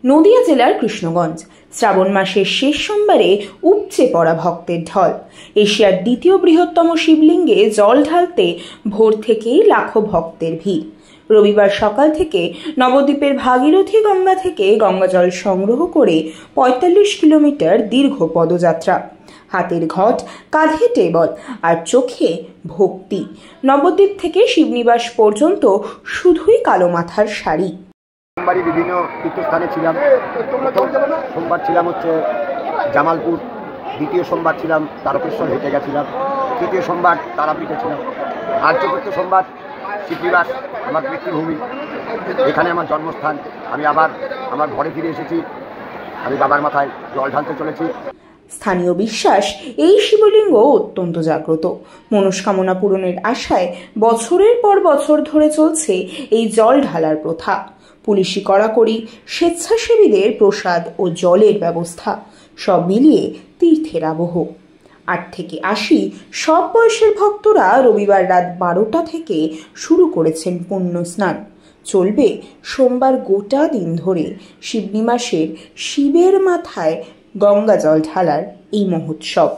নদিয়া জেলার কৃষ্ণগঞ্জ শ্রাবণ মাসের শেষ সোমবারে উপচে পড়া ভক্তের ঢল। এশিয়ার দ্বিতীয় বৃহত্তম শিবলিঙ্গে জল ঢালতে ভোর থেকেই লাখো ভক্তের ভিড়। রবিবার সকাল থেকে নবদ্বীপের ভাগীরথী গঙ্গা থেকে গঙ্গাজল সংগ্রহ করে ৪৫ কিলোমিটার দীর্ঘ পদযাত্রা। হাতের ঘট, কাঁধে টেবল আর চোখে ভক্তি। নবদ্বীপ থেকে শিবনিবাস পর্যন্ত শুধুই কালো মাথার শাড়ি। সোমবারই বিভিন্ন তীর্থস্থানে ছিলাম। সোমবার ছিলাম জামালপুর, দ্বিতীয় সোমবার ছিলাম তারকেশ্বর, হেঁটে গেছিলাম। তৃতীয় সোমবার তারাপীঠে ছিলাম, আর চতুর্থ সোমবার শিবনিবাস, আমার পিতৃভূমি, এখানে আমার জন্মস্থান। আমি আবার আমার ঘরে ফিরে এসেছি। আমি বাবার মাথায় জল ঢালতে চলেছি। স্থানীয় বিশ্বাস, এই শিবলিঙ্গ অত্যন্ত জাগ্রত। মনস্কামনা পূরণের আশায় বছরের পর বছর ধরে চলছে এই জল ঢালার প্রথা। পুলিশি কড়াকড়ি, স্বেচ্ছাসেবীদের প্রসাদ ও জলের ব্যবস্থা, সব মিলিয়ে তীর্থের আবহ। ৮ থেকে ৮০ সব বয়সের ভক্তরা রবিবার রাত ১২টা থেকে শুরু করেছেন পুণ্য স্নান। চলবে সোমবার গোটা দিন ধরে শিবনিবাসের শিবের মাথায় গঙ্গা জল ঢালার এই মহোৎসব।